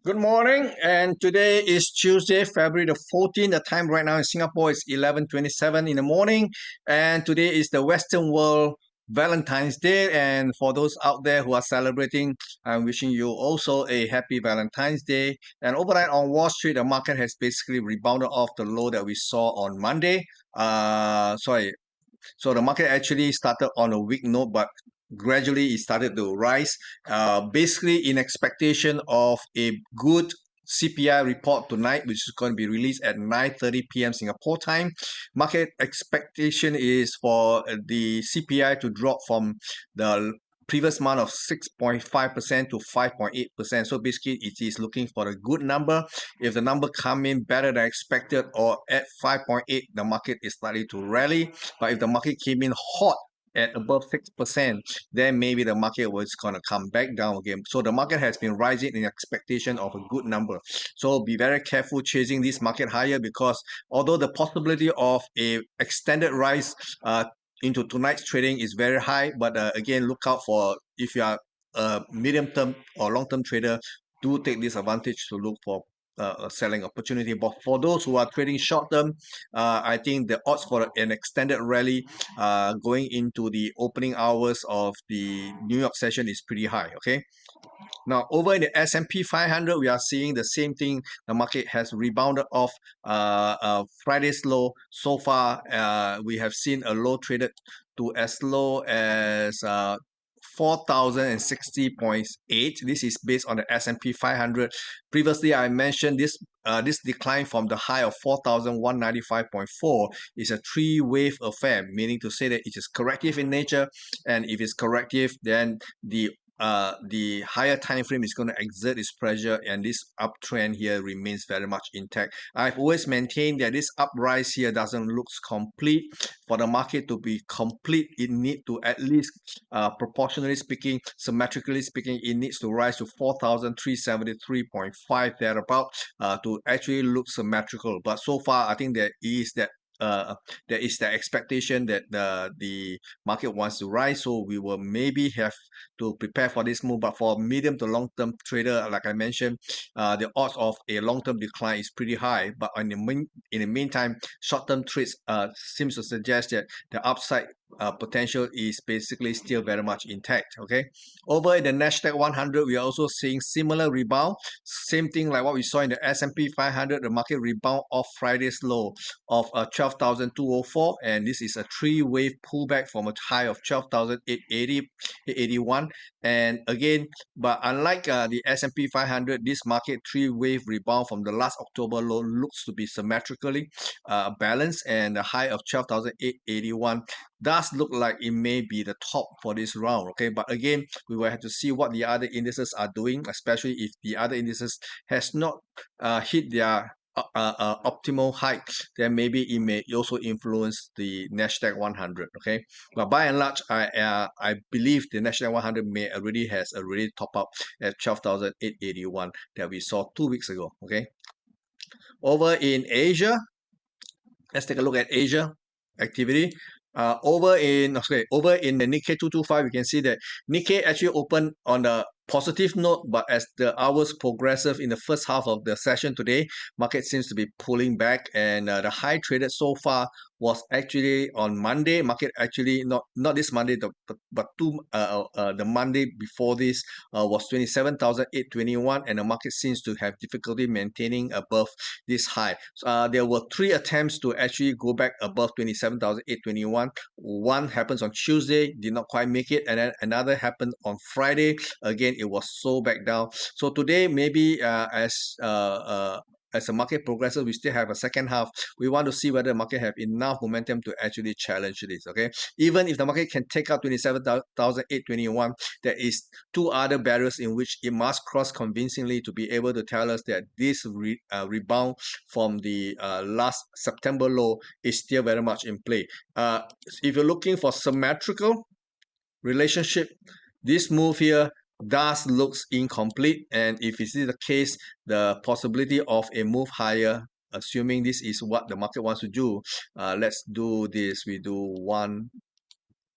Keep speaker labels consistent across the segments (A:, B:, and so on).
A: Good morning, and today is Tuesday, February the 14th. The time right now in Singapore is 11:27 in the morning, and today is the Western World Valentine's Day. And for those out there who are celebrating, I'm wishing you also a happy Valentine's Day. And overnight on Wall Street, the market has basically rebounded off the low that we saw on Monday. So the market actually started on a weak note, but gradually it started to rise, basically in expectation of a good CPI report tonight, which is going to be released at 9:30 p.m. Singapore time. Market expectation is for the CPI to drop from the previous month of 6.5% to 5.8%. So basically, it is looking for a good number. If the number come in better than expected or at 5.8, the market is likely to rally. But if the market came in hot at above 6%, then maybe the market was going to come back down again. So the market has been rising in expectation of a good number. So be very careful chasing this market higher, because although the possibility of a extended rise into tonight's trading is very high, but again, look out for, if you are a medium term or long term trader, do take this advantage to look for a selling opportunity. But for those who are trading short term, I think the odds for an extended rally going into the opening hours of the New York session is pretty high. Okay. Now, over in the S&P 500, we are seeing the same thing. The market has rebounded off Friday's low. So far, we have seen a low traded to as low as 4,060.8. This is based on the S&P 500. Previously, I mentioned this decline from the high of 4,195.4 is a three-wave affair, meaning to say that it is corrective in nature, and if it's corrective, then the higher time frame is going to exert its pressure, and this uptrend here remains very much intact. I've always maintained that this uprise here doesn't look complete. For the market to be complete, it needs to at least, proportionally speaking, symmetrically speaking, it needs to rise to 4,373.5 thereabout to actually look symmetrical. But so far, I think there is that expectation that the market wants to rise, so we will maybe have to prepare for this move. But for medium to long term trader, like I mentioned, the odds of a long term decline is pretty high. But in the meantime, short term trades seems to suggest that the upside potential is basically still very much intact. Okay, over in the Nasdaq 100, we are also seeing similar rebound. Same thing like what we saw in the S&P 500. The market rebound off Friday's low of 12,204, and this is a three-wave pullback from a high of 12,881. And again, but unlike the S&P 500, this market three-wave rebound from the last October low looks to be symmetrically balanced, and the high of 12,881 does look like it may be the top for this round. Okay, but again, we will have to see what the other indices are doing, especially if the other indices has not hit their optimal height, then maybe it may also influence the Nasdaq 100. Okay, but by and large, I believe the Nasdaq 100 may already top up at 12,881 that we saw 2 weeks ago. Okay, over in Asia, let's take a look at Asia activity. Over in the Nikkei 225, you can see that Nikkei actually opened on a positive note, but as the hours progressive in the first half of the session today, market seems to be pulling back, and the high traded so far was actually on Monday. Market actually not this Monday, but the Monday before this was 27,821, and the market seems to have difficulty maintaining above this high. There were 3 attempts to actually go back above 27,821. One happens on Tuesday, did not quite make it, and then another happened on Friday. Again, it was sold back down. So today, maybe as the market progresses, we still have a second half. We want to see whether the market have enough momentum to actually challenge this. Okay, even if the market can take out 27,821, there is 2 other barriers in which it must cross convincingly to be able to tell us that this rebound from the last September low is still very much in play. If you're looking for symmetrical relationship, this move here does looks incomplete, and if it is the case, the possibility of a move higher, assuming this is what the market wants to do, let's do this. We do 1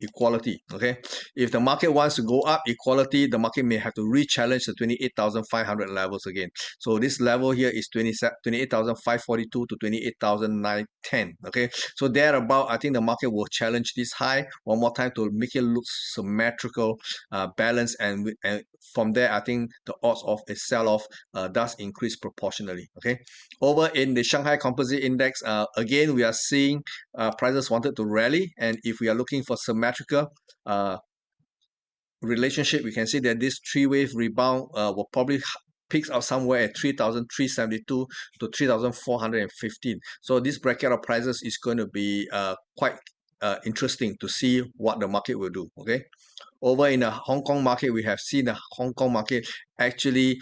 A: equality. Okay, if the market wants to go up equality, the market may have to re-challenge the 28,500 levels again. So this level here is 28,542 to 28,910. Okay, so thereabout, I think the market will challenge this high one more time to make it look symmetrical, balance, and from there, I think the odds of a sell-off does increase proportionally. Okay, over in the Shanghai Composite Index, again we are seeing prices wanted to rally, and if we are looking for symmetrical relationship, we can see that this three-wave rebound will probably peaks out somewhere at 3,372 to 3,415. So this bracket of prices is going to be quite interesting to see what the market will do. Okay, over in the Hong Kong market, we have seen the Hong Kong market actually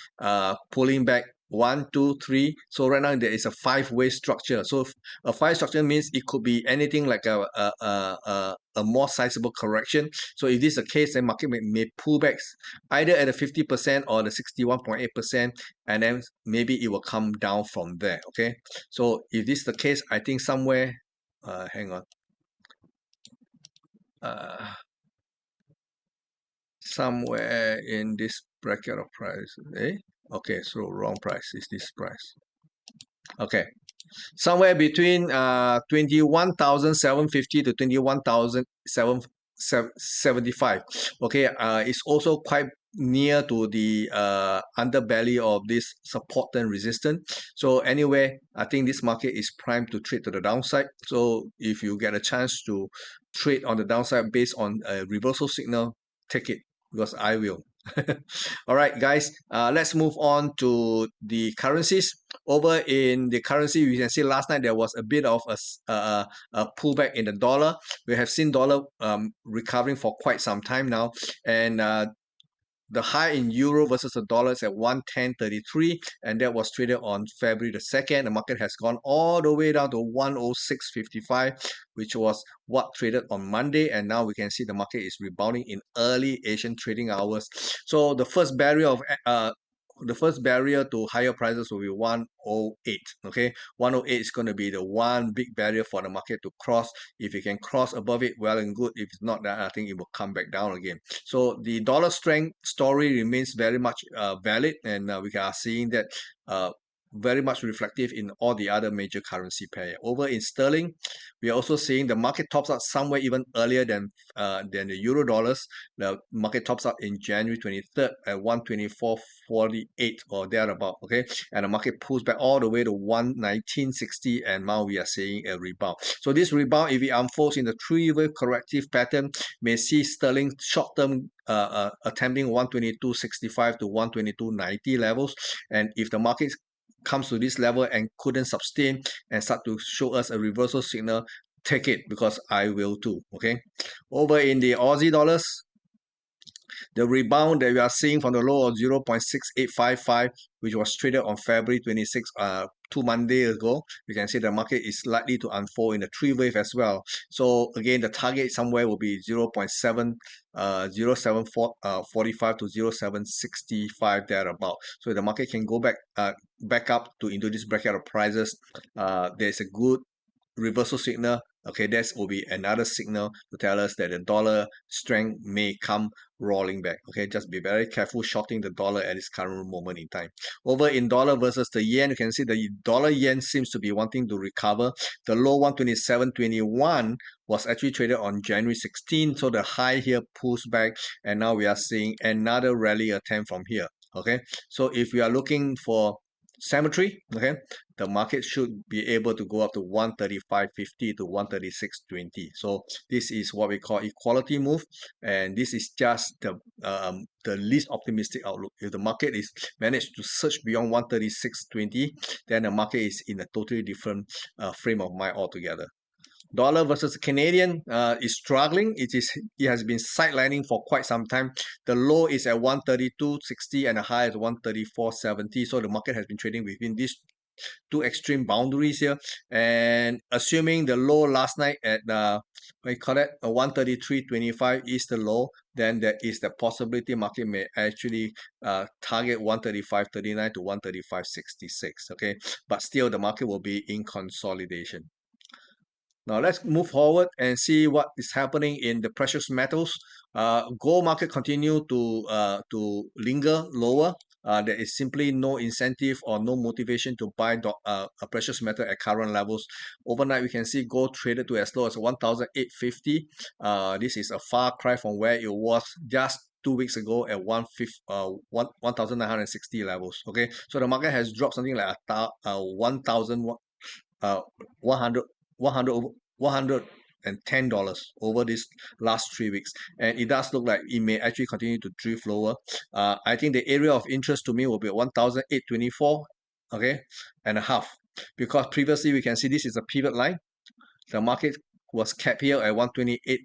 A: pulling back 1, 2, 3. So right now there is a five-way structure. So a five structure means it could be anything like a more sizable correction. So if this is the case, then market may pull back either at the 50% or the 61.8%, and then maybe it will come down from there. Okay, so if this is the case, I think somewhere, hang on. Somewhere in this bracket of price, okay, so wrong price is this price. Okay, somewhere between 21,750 to 21,775. Okay, it's also quite near to the underbelly of this support and resistance. So anyway, I think this market is primed to trade to the downside. So if you get a chance to trade on the downside based on a reversal signal, take it, because I will. All right, guys, let's move on to the currencies. Over in the currency, we can see last night there was a bit of a pullback in the dollar. We have seen dollar recovering for quite some time now, and the high in euro versus the dollar is at 110.33, and that was traded on February the 2nd. The market has gone all the way down to 106.55, which was what traded on Monday, and now we can see the market is rebounding in early Asian trading hours. So the first barrier to higher prices will be 108. Okay, 108 is going to be the one big barrier for the market to cross. If you can cross above it, well and good. If it's not that, I think it will come back down again. So the dollar strength story remains very much valid, and we are seeing that very much reflective in all the other major currency pair. Over in sterling, we are also seeing the market tops out somewhere even earlier than the euro dollars. The market tops out in January 23rd at 124.48 or thereabout. Okay, and the market pulls back all the way to 119.60, and now we are seeing a rebound. So this rebound, if it unfolds in the three-wave corrective pattern, may see sterling short-term attempting 122.65 to 122.90 levels, and if the market comes to this level and couldn't sustain and start to show us a reversal signal, take it, because I will too. Okay, over in the Aussie dollars, the rebound that we are seeing from the low of 0.6855, which was traded on February 26, 2 Mondays ago, you can see the market is likely to unfold in the three-wave as well. So again, the target somewhere will be 0.745 to 0.765 thereabout. So the market can go back up to into this bracket of prices. There's a good reversal signal. Okay, that will be another signal to tell us that the dollar strength may come rolling back. Okay, just be very careful shorting the dollar at this current moment in time. Over in dollar versus the yen, you can see the dollar yen seems to be wanting to recover. The low 127.21 was actually traded on January 16, so the high here pulls back, and now we are seeing another rally attempt from here. Okay, so if we are looking for symmetry, okay, the market should be able to go up to 135.50 to 136.20. So this is what we call equality move, and this is just the least optimistic outlook. If the market is managed to surge beyond 136.20, then the market is in a totally different frame of mind altogether. Dollar versus Canadian is struggling. It has been sidelining for quite some time. The low is at 132.60 and the high is 134.70. So the market has been trading within these two extreme boundaries here. And assuming the low last night at we call it 133.25 is the low, then there is the possibility market may actually target 135.39 to 135.66. Okay, but still the market will be in consolidation. Now let's move forward and see what is happening in the precious metals. Gold market continue to linger lower. There is simply no incentive or no motivation to buy a precious metal at current levels. Overnight, we can see gold traded to as low as 1,850. This is a far cry from where it was just 2 weeks ago at 1,960 levels. Okay, so the market has dropped something like 1,000 uh, 100 $110 over this last 3 weeks, and it does look like it may actually continue to drift lower. I think the area of interest to me will be 1,824, okay, and a half, because previously we can see this is a pivot line. The market was capped here at 128,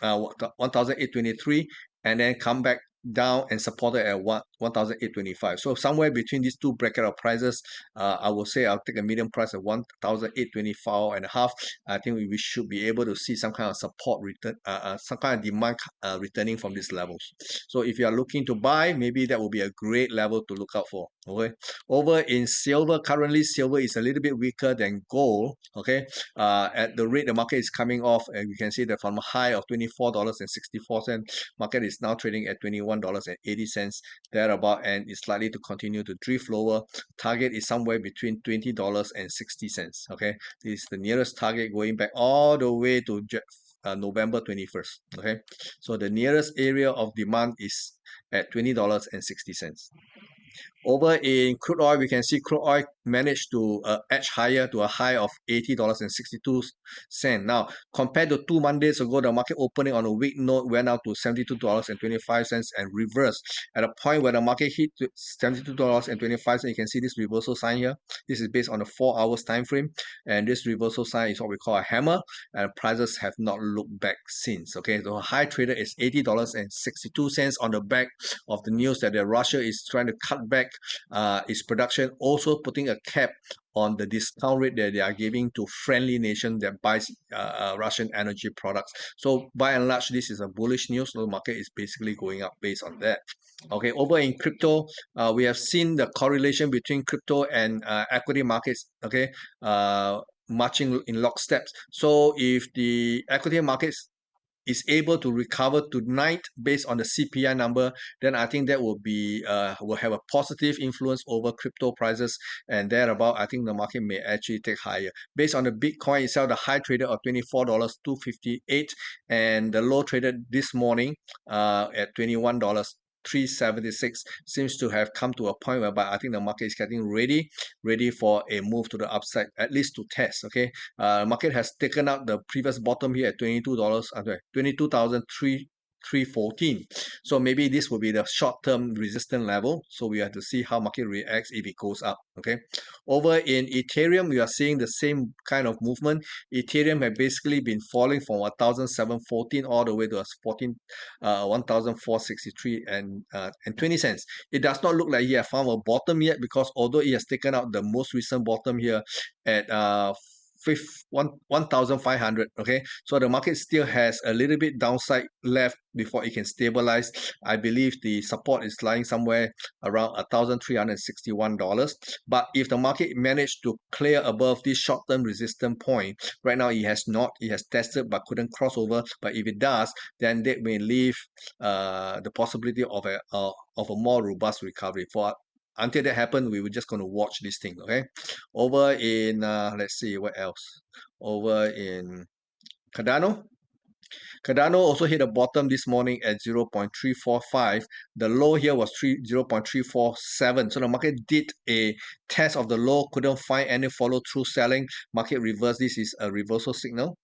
A: 1,823, and then come back down and supported at 1,825. So somewhere between these two bracket of prices, I will say I'll take a medium price of 1,824 and a half. I think we should be able to see some kind of support return, some kind of demand returning from these levels. So if you are looking to buy, maybe that will be a great level to look out for. Okay, over in silver, currently silver is a little bit weaker than gold. Okay, at the rate the market is coming off, and you can see that from a high of $24.64, market is now trading at $21.80 thereabout, and is likely to continue to drift lower. Target is somewhere between $20.60. Okay, this is the nearest target going back all the way to November 21st. Okay, so the nearest area of demand is at $20.60. Over in crude oil, we can see crude oil managed to edge higher to a high of $80.62. Now, compared to 2 Mondays ago, the market opening on a weak note went out to $72.25 and reversed. At a point where the market hit $72.25, you can see this reversal sign here. This is based on a 4 hours time frame, and this reversal sign is what we call a hammer, and prices have not looked back since. Okay, the high traded is $80.62 on the back of the news that Russia is trying to cut back its production, also putting a cap on the discount rate that they are giving to friendly nation that buys Russian energy products. So by and large, this is a bullish news. The market is basically going up based on that. Okay, over in crypto, we have seen the correlation between crypto and equity markets. Okay, marching in lockstep. So if the equity markets is able to recover tonight based on the CPI number, then I think that will have a positive influence over crypto prices, and thereabout I think the market may actually take higher. Based on the Bitcoin itself, the high traded of $24.258, and the low traded this morning at $21.376 seems to have come to a point whereby I think the market is getting ready for a move to the upside, at least to test. Okay, market has taken out the previous bottom here at $22,314. So maybe this will be the short-term resistance level. So we have to see how market reacts if it goes up. Okay, over in Ethereum, we are seeing the same kind of movement. Ethereum have basically been falling from 1,714 all the way to 1,463 and 20 cents. It does not look like he has found a bottom yet, because although he has taken out the most recent bottom here at 1,500. Okay, so the market still has a little bit downside left before it can stabilize. I believe the support is lying somewhere around $1,361. But if the market managed to clear above this short-term resistance point, right now it has not. It has tested but couldn't cross over. But if it does, then that may leave the possibility of a more robust recovery. For until that happens, we were just going to watch this thing. Okay, over in let's see what else. Over in Cardano. Cardano also hit a bottom this morning at 0.345. The low here was 0.347. So the market did a test of the low, couldn't find any follow through selling. Market reversed. This is a reversal signal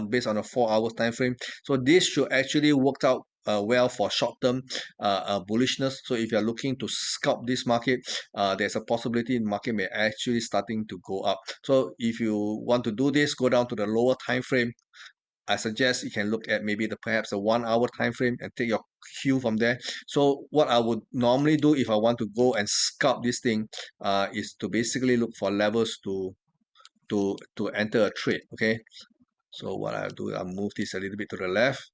A: based on a 4 hours time frame. So this should actually work out well for short-term bullishness. So if you're looking to scalp this market, there's a possibility the market may actually starting to go up. So if you want to do this, go down to the lower time frame. I suggest you can look at maybe perhaps a 1 hour time frame and take your cue from there. So what I would normally do if I want to go and scalp this thing is to basically look for levels to enter a trade. Okay, so what I'll do, I'll move this a little bit to the left.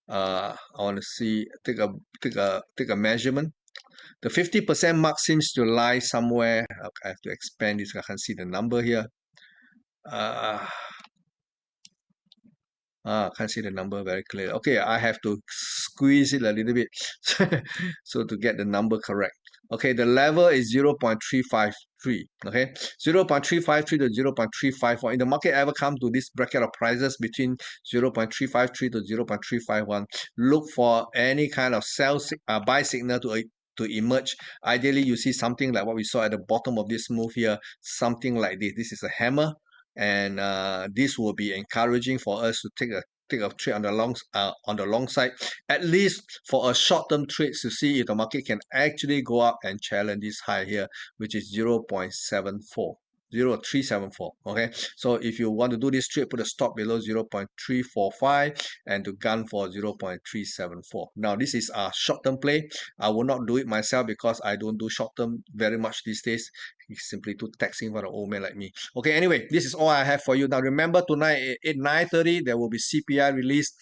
A: I want to see, take a measurement. The 50% mark seems to lie somewhere. Okay, I have to expand this. I can see the number here. Can't see the number very clear. Okay, I have to squeeze it a little bit so to get the number correct. Okay, the level is 0.353. Okay, 0.353 to 0.354. In the market ever come to this bracket of prices between 0.353 to 0.351, look for any kind of buy signal to emerge. Ideally, you see something like what we saw at the bottom of this move here, something like this. This is a hammer, and this will be encouraging for us to take a trade on the long side, at least for a short-term trade, to see if the market can actually go up and challenge this high here, which is 0.74. 0.374. Okay, so if you want to do this trade, put a stop below 0.345 and to gun for 0.374. Now this is a short-term play. I will not do it myself because I don't do short-term very much these days. It's simply too taxing for an old man like me. Okay, anyway, this is all I have for you. Now remember, tonight at 9:30 there will be CPI released.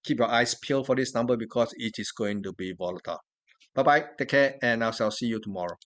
A: Keep your eyes peeled for this number because it is going to be volatile. Bye bye, take care, and I shall see you tomorrow.